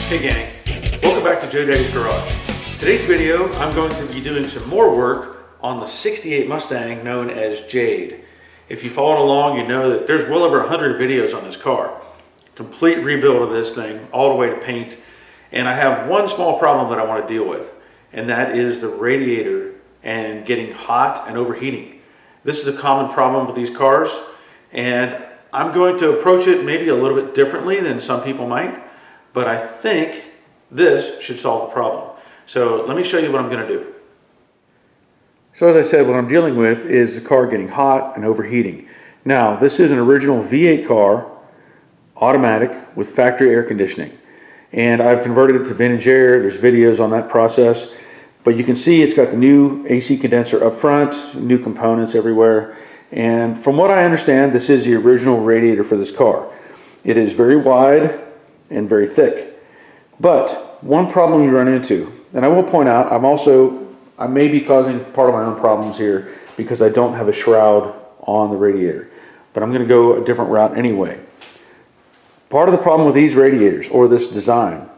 Hey gang, welcome back to Joe Daddy's Garage. Today's video, I'm going to be doing some more work on the 68 Mustang known as Jade. If you followed along, you know that there's well over 100 videos on this car. Complete rebuild of this thing, all the way to paint. And I have one small problem that I want to deal with, and that is the radiator and getting hot and overheating. This is a common problem with these cars, and I'm going to approach it maybe a little bit differently than some people might. But I think this should solve the problem. So let me show you what I'm going to do. So as I said, what I'm dealing with is the car getting hot and overheating. Now, this is an original V8 car, automatic with factory air conditioning. And I've converted it to vintage air. There's videos on that process. But you can see it's got the new AC condenser up front, new components everywhere. And from what I understand, this is the original radiator for this car. It is very wide and very thick. But one problem you run into, and I will point out, I may be causing part of my own problems here because I don't have a shroud on the radiator. But I'm going to go a different route anyway. Part of the problem with these radiators, or this design,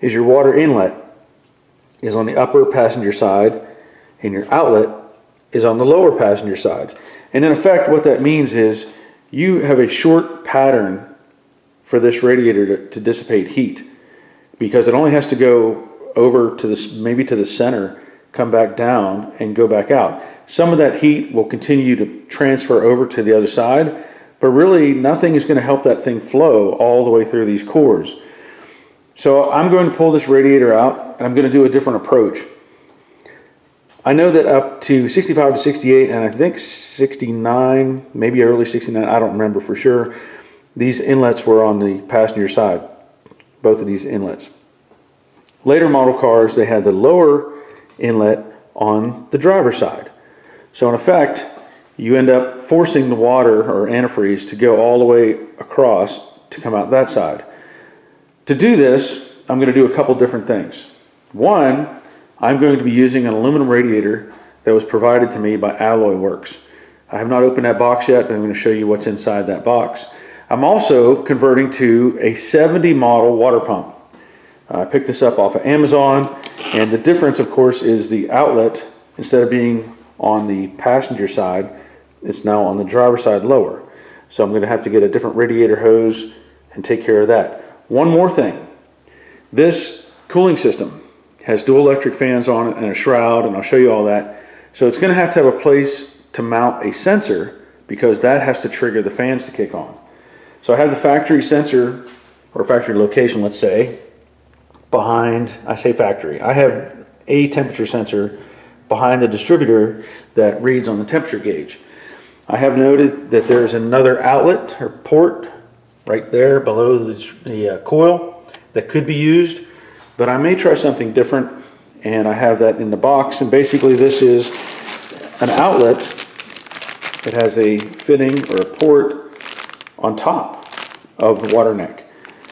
is your water inlet is on the upper passenger side and your outlet is on the lower passenger side. And in effect, what that means is you have a short pattern for this radiator to dissipate heat, because it only has to go over to this, maybe to the center, come back down and go back out. Some of that heat will continue to transfer over to the other side, but really nothing is going to help that thing flow all the way through these cores. So I'm going to pull this radiator out and I'm going to do a different approach. I know that up to 65 to 68 and I think 69, maybe early 69, I don't remember for sure, these inlets were on the passenger side, both of these inlets. Later model cars, they had the lower inlet on the driver's side. So in effect, you end up forcing the water or antifreeze to go all the way across to come out that side. To do this, I'm going to do a couple different things. One, I'm going to be using an aluminum radiator that was provided to me by Alloyworks. I have not opened that box yet, but I'm going to show you what's inside that box. I'm also converting to a 70 model water pump. I picked this up off of Amazon, and the difference, of course, is the outlet, instead of being on the passenger side, it's now on the driver's side lower. So I'm going to have to get a different radiator hose and take care of that. One more thing. This cooling system has dual electric fans on it and a shroud, and I'll show you all that. So it's going to have a place to mount a sensor, because that has to trigger the fans to kick on. So I have the factory sensor, or factory location, let's say, behind, I say factory, I have a temperature sensor behind the distributor that reads on the temperature gauge. I have noted that there's another outlet or port right there below the coil that could be used, but I may try something different, and I have that in the box. And basically this is an outlet that has a fitting or a port on top of the water neck.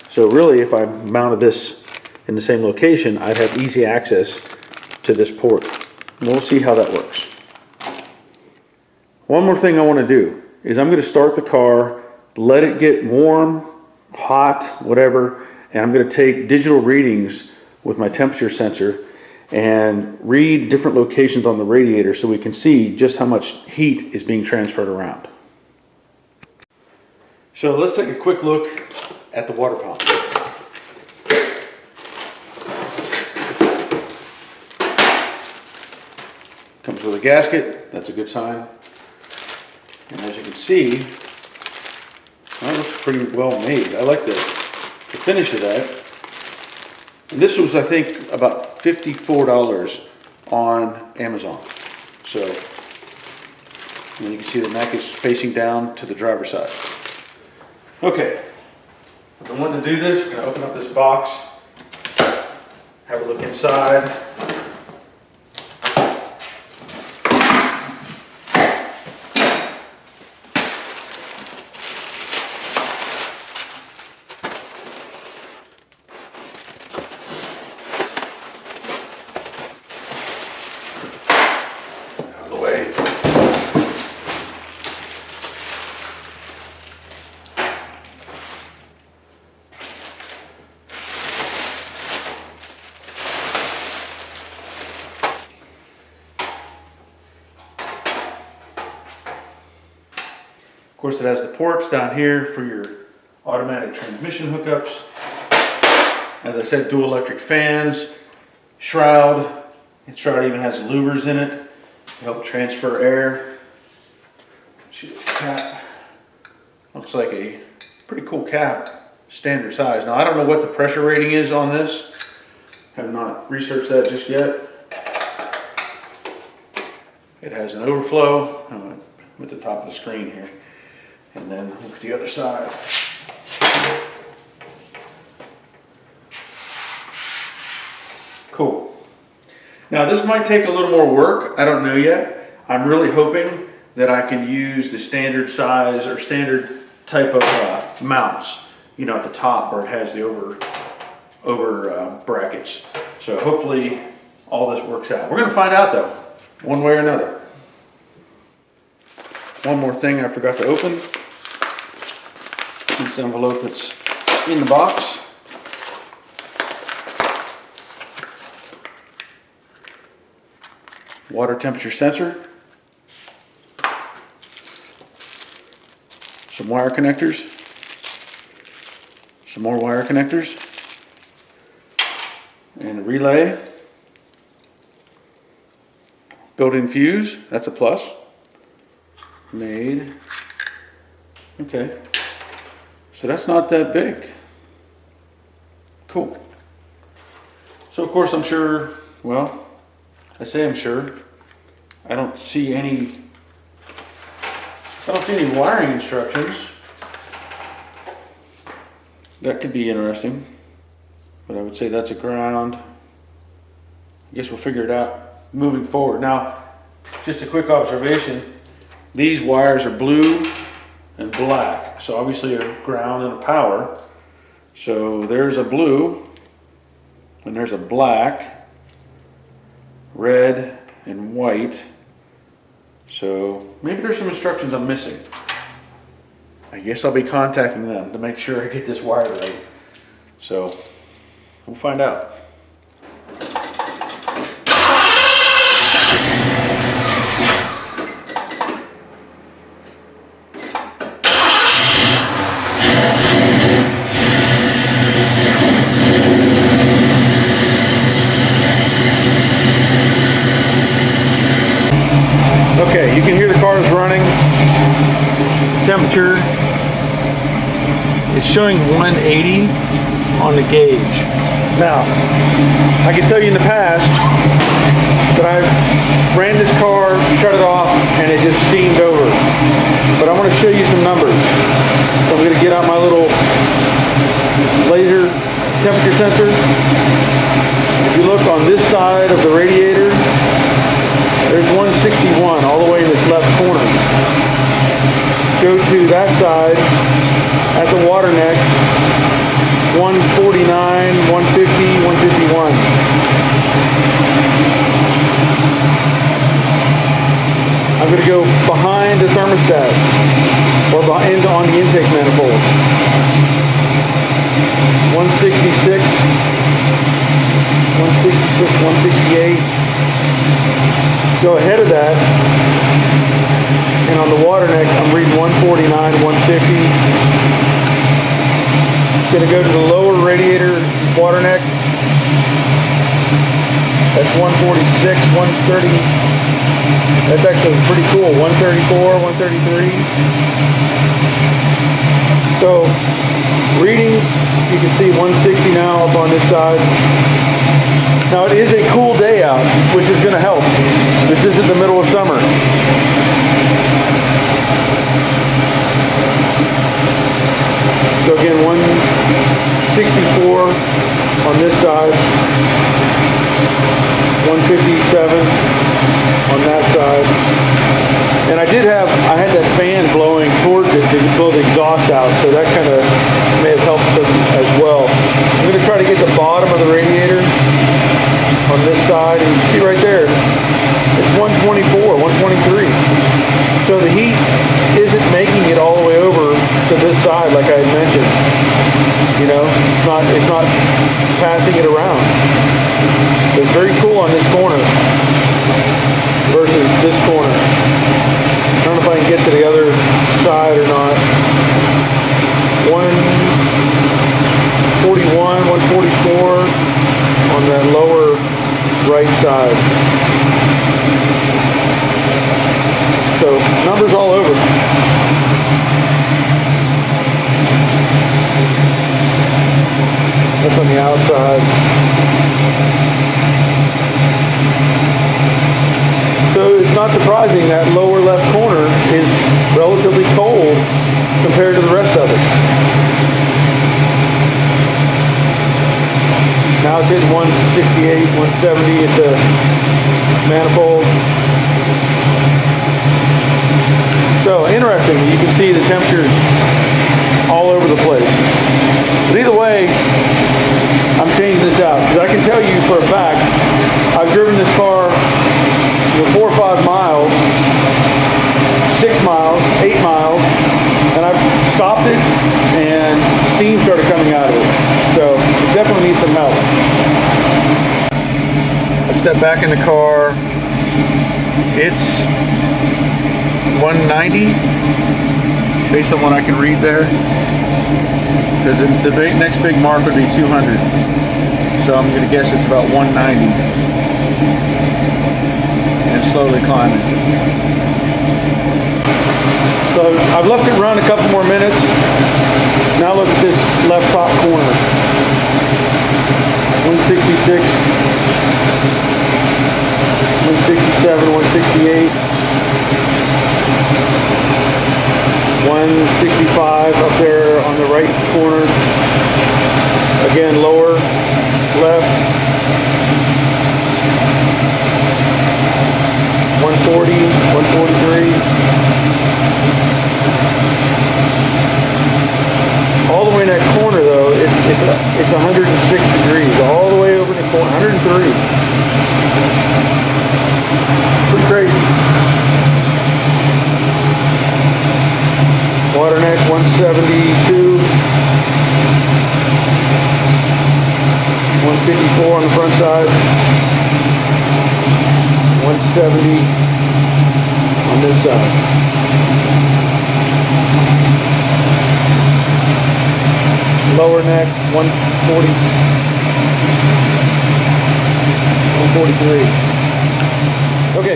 So really, if I mounted this in the same location, I'd have easy access to this port. And we'll see how that works. One more thing I want to do is I'm going to start the car, let it get warm, hot, whatever, and I'm going to take digital readings with my temperature sensor and read different locations on the radiator so we can see just how much heat is being transferred around. So let's take a quick look at the water pump. Comes with a gasket, that's a good sign. And as you can see, well, it looks pretty well made. I like the finish of that. And this was, I think, about $54 on Amazon. So, and you can see the neck is facing down to the driver's side. Okay, if I want to do this, I'm going to open up this box, have a look inside. Out of the way. course, it has the ports down here for your automatic transmission hookups. As I said, dual electric fans, shroud. The shroud even has louvers in it to help transfer air. See this cap. Looks like a pretty cool cap, standard size. Now I don't know what the pressure rating is on this. Have not researched that just yet. It has an overflow. I'm at the top of the screen here. And then look at the other side. Cool. Now this might take a little more work. I don't know yet. I'm really hoping that I can use the standard size or standard type of mounts, you know, at the top where it has the over brackets. So hopefully all this works out. We're going to find out though, one way or another. One more thing I forgot to open. This envelope that's in the box. Water temperature sensor. Some wire connectors. Some more wire connectors. And a relay. Built-in fuse, that's a plus. Made. Okay. So that's not that big. Cool. So of course I'm sure, well, I say I'm sure, I don't see any wiring instructions. That could be interesting, but I would say that's a ground. I guess we'll figure it out moving forward. Now, just a quick observation, these wires are blue and black, so obviously a ground and a power. So there's a blue and there's a black, red and white. So maybe there's some instructions I'm missing. I guess I'll be contacting them to make sure I get this wired right. So we'll find out. Okay, you can hear the cars running. Temperature is showing 180 on the gauge. Now, I can tell you in the past that I ran this car, shut it off, and it just steamed over. But I want to show you some numbers. So I'm going to get out my little laser temperature sensor. If you look on this side of the radiator, there's 161 all the way in this left corner. Go to that side at the water neck, 149, 150, 151. I'm going to go behind the thermostat or on the intake manifold. 166, 168. Go ahead of that, and on the water neck, I'm reading 149, 150. Gonna go to the lower radiator water neck. That's 146, 130. That's actually pretty cool. 134, 133. So readings, you can see 160 now up on this side. Now it is a cool day out, which is going to help. This isn't the middle of summer. So again, 164 on this side, 157 on that side. And I had that fan blowing towards it to blow the exhaust out, so that kind of may have helped them as well. I'm going to try to get the bottom of the radiator on this side, and you can see right there, it's 124, 123. So the heat isn't making it all the way over to this side like I had mentioned. You know, it's not passing it around. It's very cool on this corner versus this corner. I don't know if I can get to the other side or not. hitting 168, 170 at the manifold. So interesting, you can see the temperatures all over the place. But either way, I'm changing this out because I can tell you for a fact, I've driven this car 4 or 5 miles, 6 miles, 8 miles, and I've stopped it and steam started coming out of it. So it definitely needs some help. I step back in the car. It's 190 based on what I can read there, because the next big mark would be 200, so I'm going to guess it's about 190 and slowly climbing. So I've left it run a couple more minutes. Now look at this left top corner, 166, 167, 168. 165 up there on the right corner. Again, lower left. 140, 143. All the way in that corner though, it's 106 degrees. All the way over the corner, 103. Pretty crazy. Water neck 172, 154 on the front side, 170 on this side. Lower neck 140, 143. Okay.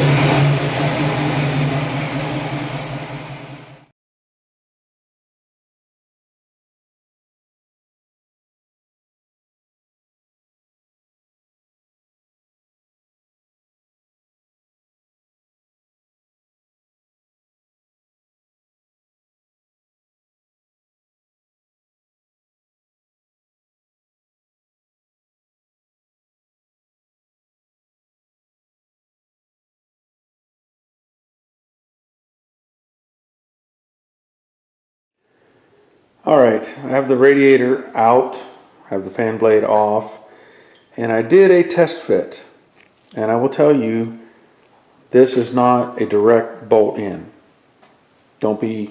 All right, I have the radiator out, I have the fan blade off, and I did a test fit. And I will tell you, this is not a direct bolt in. Don't be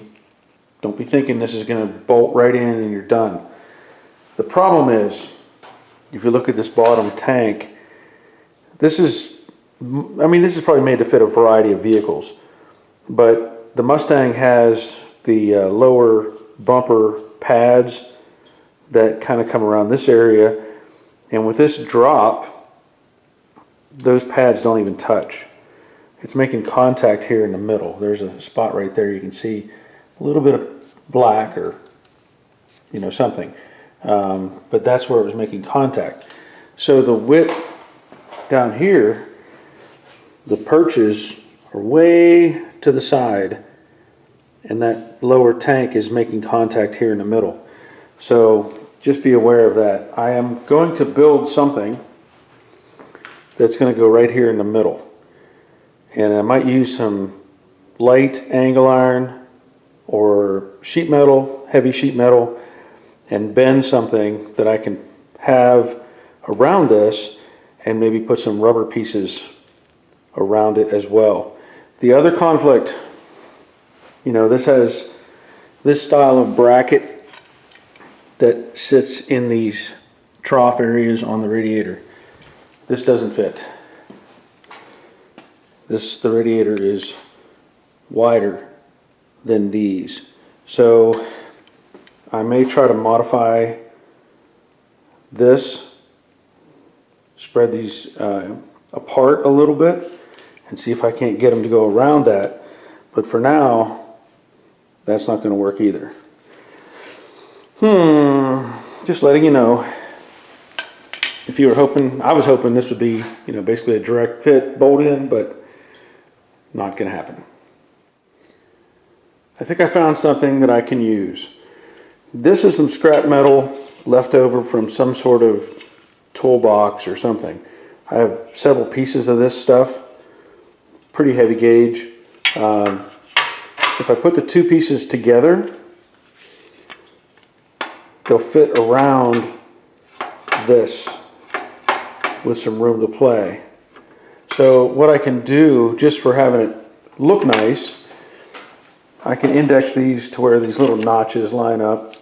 thinking this is going to bolt right in and you're done. The problem is, if you look at this bottom tank, this is probably made to fit a variety of vehicles, but the Mustang has the lower bumper pads that kind of come around this area, and with this drop, those pads don't even touch. It's making contact here in the middle. There's a spot right there. You can see a little bit of black or something, but that's where it was making contact. So the width down here, the perches are way to the side, and that lower tank is making contact here in the middle. So just be aware of that. I am going to build something that's going to go right here in the middle, and I might use some light angle iron or sheet metal, heavy sheet metal, and bend something that I can have around this, and maybe put some rubber pieces around it as well. The other conflict, this has this style of bracket that sits in these trough areas on the radiator. This doesn't fit. The radiator is wider than these. So I may try to modify this, spread these apart a little bit, and see if I can't get them to go around that. But for now, that's not going to work either. Just letting you know. If you were hoping, I was hoping this would be, basically a direct fit bolt in, but not going to happen. I think I found something that I can use. This is some scrap metal left over from some sort of toolbox or something. I have several pieces of this stuff, pretty heavy gauge. If I put the two pieces together, they'll fit around this with some room to play. So what I can do, just for having it look nice, I can index these to where these little notches line up,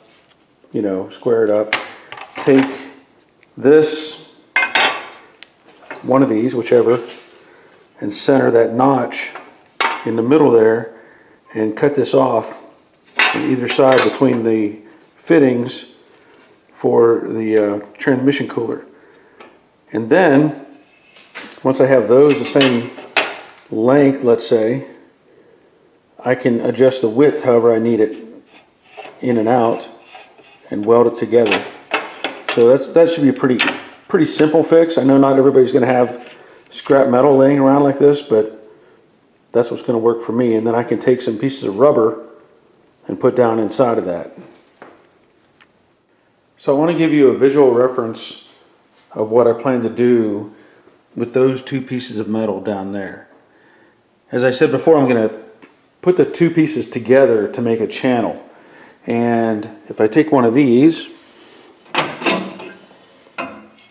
you know, square it up. Take this, one of these, whichever, and center that notch in the middle there and cut this off on either side between the fittings for the transmission cooler. And then once I have those the same length, let's say, I can adjust the width however I need it in and out and weld it together. So that should be a pretty simple fix. I know not everybody's going to have scrap metal laying around like this, but that's what's going to work for me. And then I can take some pieces of rubber and put down inside of that. So I want to give you a visual reference of what I plan to do with those two pieces of metal down there. As I said before, I'm going to put the two pieces together to make a channel. And if I take one of these,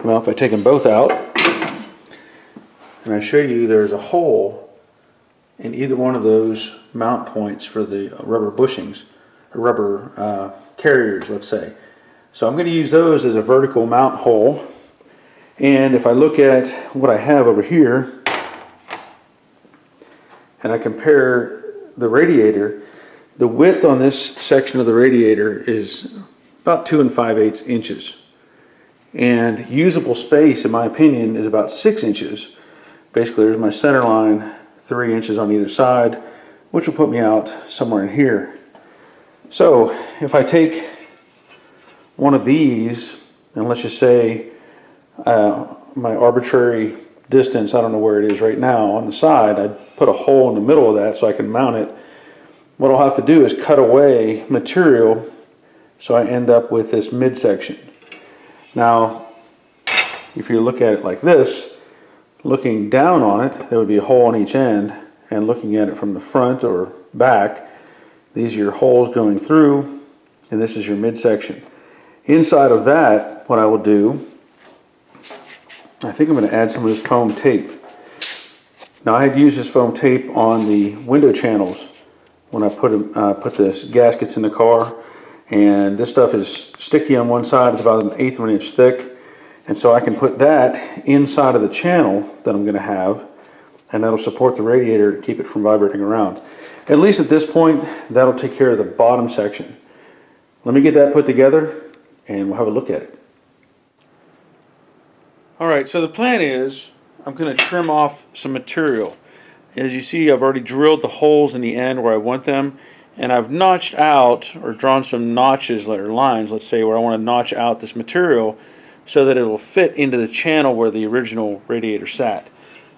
well, if I take them both out and I show you, there's a hole in either one of those mount points for the rubber bushings, or rubber carriers, let's say. So I'm going to use those as a vertical mount hole. And if I look at what I have over here and I compare the radiator, the width on this section of the radiator is about 2 5/8 inches. And usable space, in my opinion, is about 6 inches. Basically, there's my center line, 3 inches on either side, which will put me out somewhere in here. So if I take one of these, and let's just say my arbitrary distance, I don't know where it is right now, on the side, I'd put a hole in the middle of that so I can mount it. What I'll have to do is cut away material so I end up with this midsection. Now, if you look at it like this, looking down on it, there would be a hole on each end, and looking at it from the front or back, these are your holes going through, and this is your midsection. Inside of that, what I will do, I think I'm going to add some of this foam tape. Now, I had used this foam tape on the window channels when I put this gaskets in the car, and this stuff is sticky on one side. It's about 1/8 of an inch thick, and so I can put that inside of the channel that I'm going to have, and that'll support the radiator to keep it from vibrating around. At least at this point, that'll take care of the bottom section. Let me get that put together and we'll have a look at it. Alright, so the plan is I'm going to trim off some material. As you see, I've already drilled the holes in the end where I want them, and I've notched out or drawn some notches or lines, let's say, where I want to notch out this material so that it will fit into the channel where the original radiator sat.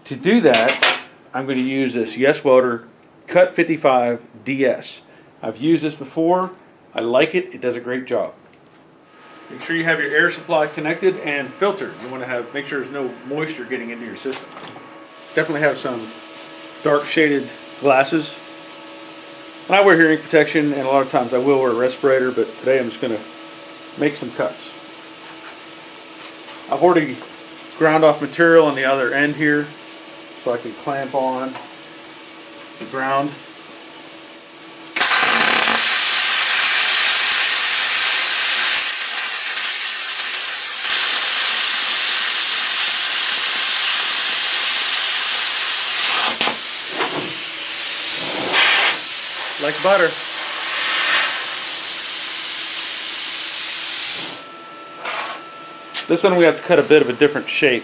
To do that, I'm going to use this Yes Welder Cut 55 DS. I've used this before. I like it. It does a great job. Make sure you have your air supply connected and filtered. You want to make sure there's no moisture getting into your system. Definitely have some dark shaded glasses. And I wear hearing protection, and a lot of times I will wear a respirator, but today I'm just going to make some cuts. I've already ground off material on the other end here so I can clamp on the ground. Like butter. This one we have to cut a bit of a different shape,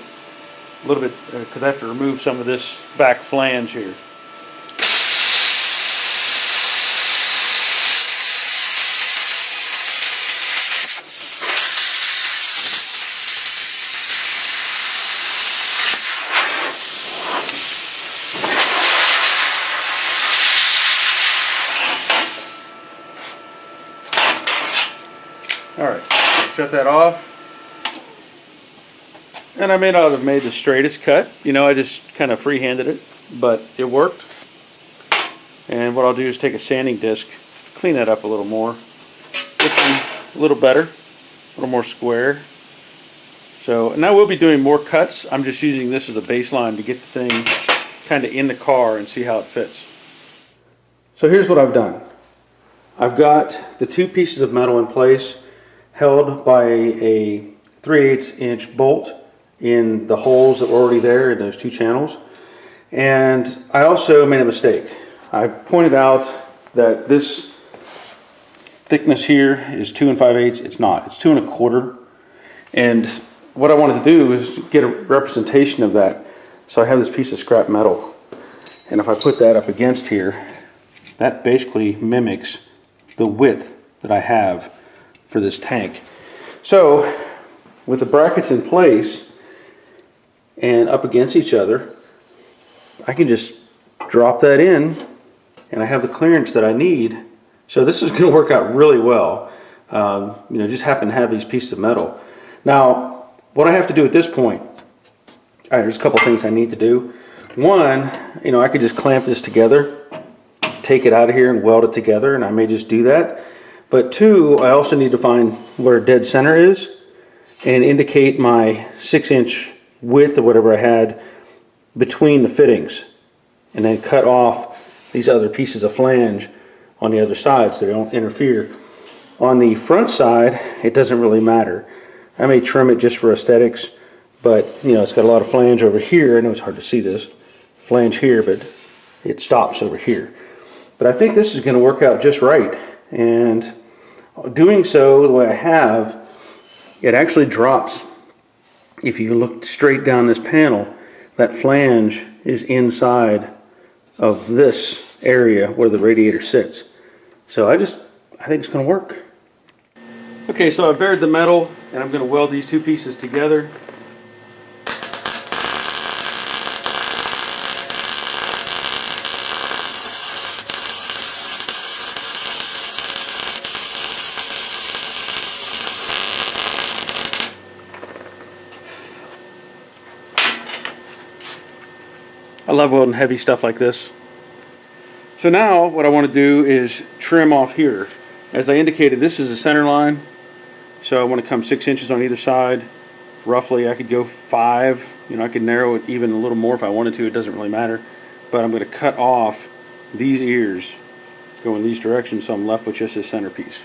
a little bit, because I have to remove some of this back flange here. Alright, shut that off. And I may not have made the straightest cut, you know, I just kind of free-handed it, but it worked. And what I'll do is take a sanding disc, clean that up a little more, get them a little better, a little more square. So, and I will be doing more cuts. I'm just using this as a baseline to get the thing kind of in the car and see how it fits. So here's what I've done. I've got the two pieces of metal in place, held by a 3/8 inch bolt in the holes that were already there in those two channels. And I also made a mistake. I pointed out that this thickness here is 2 5/8. It's not. It's 2 1/4. And what I wanted to do is get a representation of that. So I have this piece of scrap metal. And if I put that up against here, that basically mimics the width that I have for this tank. So with the brackets in place and up against each other, I can just drop that in and I have the clearance that I need. So this is going to work out really well. You know, just happen to have these pieces of metal. Now, what I have to do at this point, all right, there's a couple things I need to do. One, you know, I could just clamp this together, take it out of here and weld it together, and I may just do that. But two, I also need to find where dead center is and indicate my 6-inch width or whatever I had between the fittings, and then cut off these other pieces of flange on the other side so they don't interfere. On the front side, it doesn't really matter. I may trim it just for aesthetics, but you know, it's got a lot of flange over here. I know it's hard to see this flange here, but it stops over here. But I think this is going to work out just right, and doing so the way I have, it actually drops. If you look straight down this panel, that flange is inside of this area where the radiator sits. So I think it's going to work. Okay, so I bared the metal and I'm going to weld these two pieces together. I love welding heavy stuff like this. So now what I want to do is trim off here. As I indicated, this is the center line. So I want to come 6 inches on either side. Roughly I could go 5. You know, I could narrow it even a little more if I wanted to. It doesn't really matter. But I'm going to cut off these ears, go in these directions, so I'm left with just this centerpiece.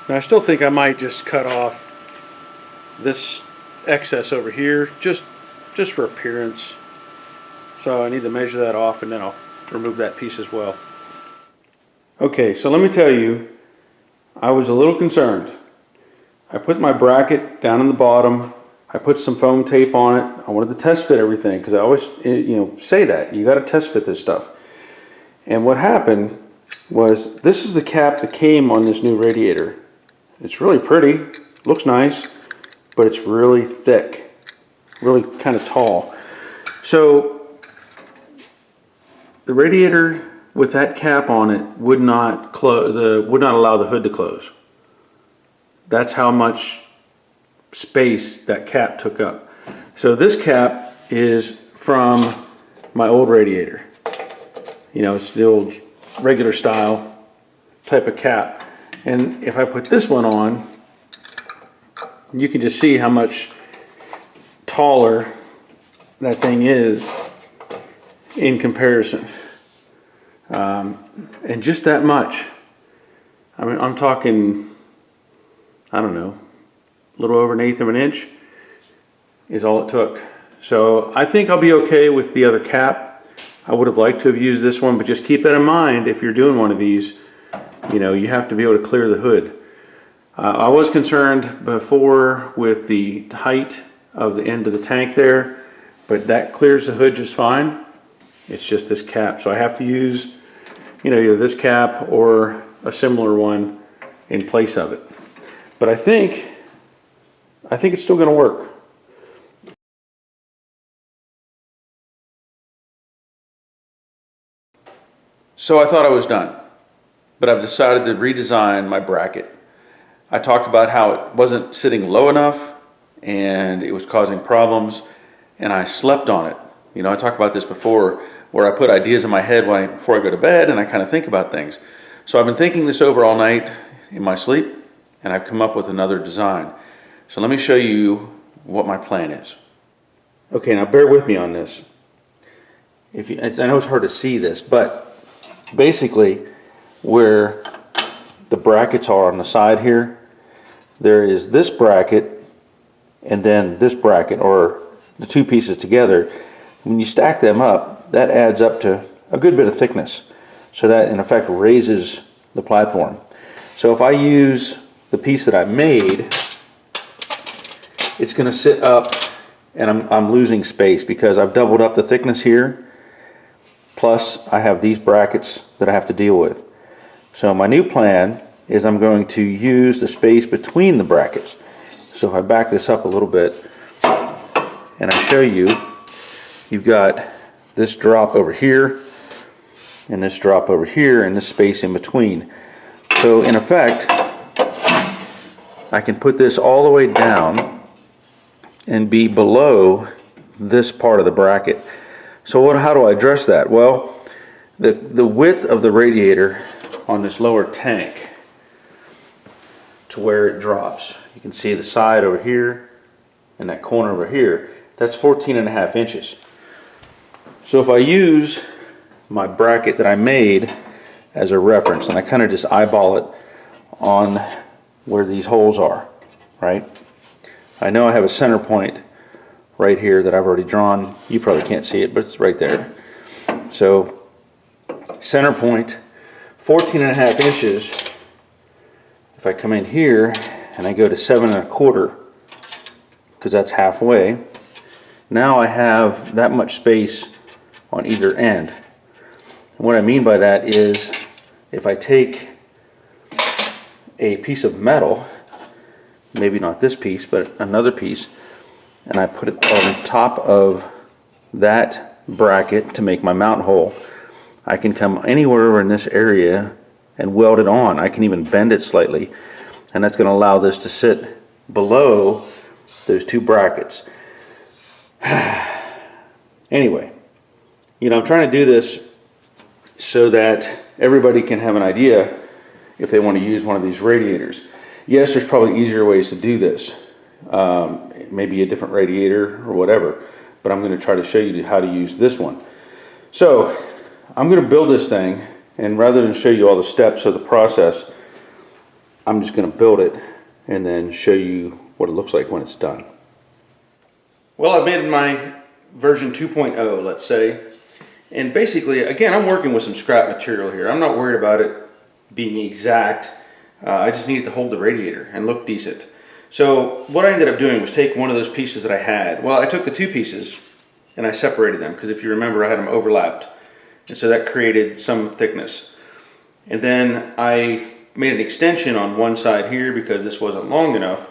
And I still think I might just cut off this excess over here, just for appearance. So I need to measure that off and then I'll remove that piece as well. Okay, so let me tell you, I was a little concerned. I put my bracket down in the bottom. I put some foam tape on it. I wanted to test fit everything because I always, you know, say that. You got to test fit this stuff. And what happened was, this is the cap that came on this new radiator. It's really pretty, looks nice, but it's really thick, really kind of tall. So the radiator with that cap on it would not allow the hood to close. That's how much space that cap took up. So this cap is from my old radiator. You know, it's the old regular style type of cap. And if I put this one on, you can just see how much taller that thing is in comparison. And just that much. I mean, I'm talking, I don't know, a little over 1/8 of an inch is all it took. So I think I'll be okay with the other cap. I would have liked to have used this one, but just keep that in mind if you're doing one of these. You know, you have to be able to clear the hood. I was concerned before with the height of the end of the tank there, but that clears the hood just fine. It's just this cap. So I have to use, you know, either this cap or a similar one in place of it. But I think it's still going to work. So I thought I was done, but I've decided to redesign my bracket. I talked about how it wasn't sitting low enough and it was causing problems, and I slept on it. You know, I talked about this before, where I put ideas in my head before I go to bed, and I kind of think about things. So I've been thinking this over all night in my sleep, and I've come up with another design. So let me show you what my plan is. Okay, now bear with me on this. I know it's hard to see this, but basically where the brackets are on the side here, there is this bracket and then this bracket, or the two pieces together. When you stack them up, that adds up to a good bit of thickness, so that in effect raises the platform. So if I use the piece that I made, it's going to sit up, and I'm losing space because I've doubled up the thickness here. Plus, I have these brackets that I have to deal with. So my new plan is I'm going to use the space between the brackets. So if I back this up a little bit and I show you, you've got this drop over here and this drop over here and this space in between. So in effect, I can put this all the way down and be below this part of the bracket. So how do I address that? Well, the width of the radiator on this lower tank to where it drops, you can see the side over here and that corner over here, that's 14.5 inches. So if I use my bracket that I made as a reference, and I kind of just eyeball it on where these holes are, right? I know I have a center point right here that I've already drawn. You probably can't see it, but it's right there. So center point, 14.5 inches. If I come in here and I go to 7.25, because that's halfway, now I have that much space on either end. And what I mean by that is, if I take a piece of metal, maybe not this piece, but another piece, and I put it on top of that bracket to make my mount hole, I can come anywhere in this area and weld it on. I can even bend it slightly, and that's going to allow this to sit below those two brackets. Anyway, you know, I'm trying to do this so that everybody can have an idea if they want to use one of these radiators. Yes, there's probably easier ways to do this. Maybe a different radiator or whatever, but I'm going to try to show you how to use this one. So I'm going to build this thing, and rather than show you all the steps of the process, I'm just going to build it and then show you what it looks like when it's done. Well, I've made my version 2.0, let's say, and basically, again, I'm working with some scrap material here. I'm not worried about it being exact. I just need it to hold the radiator and look decent. So what I ended up doing was take one of those pieces that I had. Well, I took the two pieces and I separated them, because if you remember, I had them overlapped, and so that created some thickness. And then I made an extension on one side here because this wasn't long enough.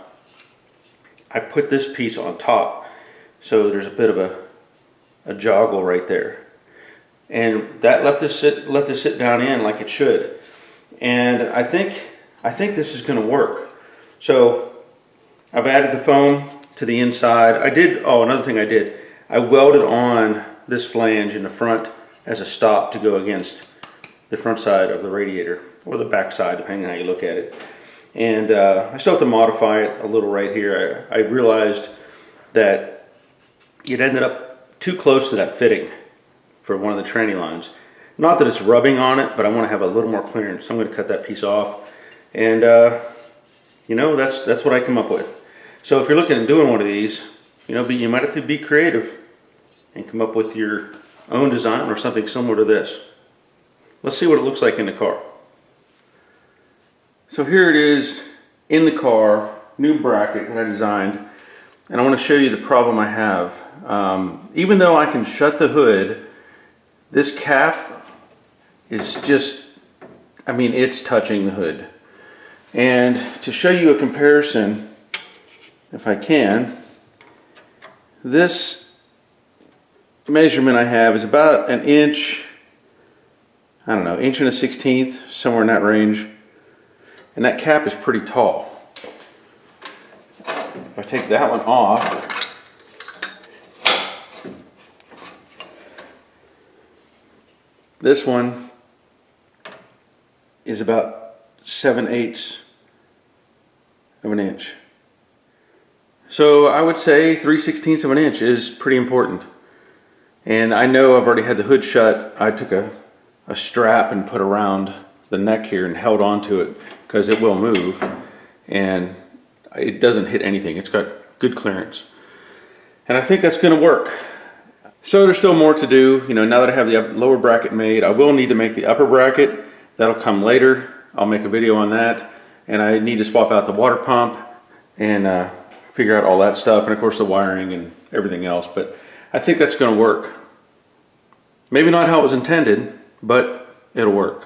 I put this piece on top, so there's a bit of a joggle right there, and that let this sit down in like it should. And I think this is going to work. So I've added the foam to the inside. Another thing I did, I welded on this flange in the front as a stop to go against the front side of the radiator, or the back side, depending on how you look at it. And I still have to modify it a little right here. I realized that it ended up too close to that fitting for one of the tranny lines. Not that it's rubbing on it, but I want to have a little more clearance, so I'm going to cut that piece off. And you know, that's what I come up with. So if you're looking at doing one of these, you know, you might have to be creative and come up with your own design or something similar to this. Let's see what it looks like in the car. So here it is in the car, new bracket that I designed, and I want to show you the problem I have. Even though I can shut the hood, this cap is just, I mean, it's touching the hood. And to show you a comparison, if I can, this measurement I have is about an inch, I don't know, 1/16", somewhere in that range. And that cap is pretty tall. If I take that one off, this one is about 7/8 of an inch. So I would say 3/16 of an inch is pretty important. And I know I've already had the hood shut. I took a strap and put around the neck here and held onto it because it will move. And it doesn't hit anything. It's got good clearance. And I think that's going to work. So there's still more to do. You know, now that I have the lower bracket made, I will need to make the upper bracket. That'll come later. I'll make a video on that. And I need to swap out the water pump and figure out all that stuff. And of course the wiring and everything else. But I think that's going to work. Maybe not how it was intended, but it'll work.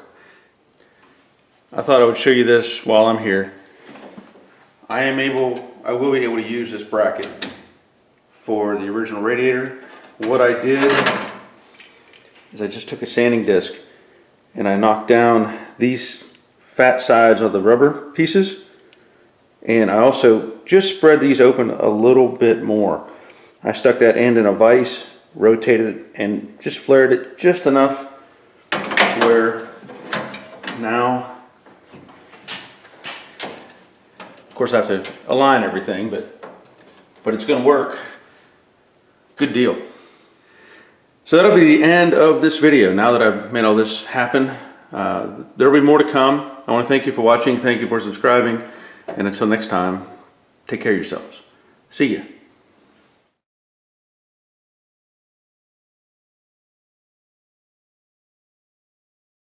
I thought I would show you this while I'm here. I will be able to use this bracket for the original radiator. What I did is I just took a sanding disc and I knocked down these fat sides of the rubber pieces, and I also just spread these open a little bit more. I stuck that end in a vise, rotated it, and just flared it just enough to where now, of course I have to align everything, but it's going to work. Good deal. So that'll be the end of this video. Now that I've made all this happen, there'll be more to come. I want to thank you for watching. Thank you for subscribing. And until next time, take care of yourselves. See ya.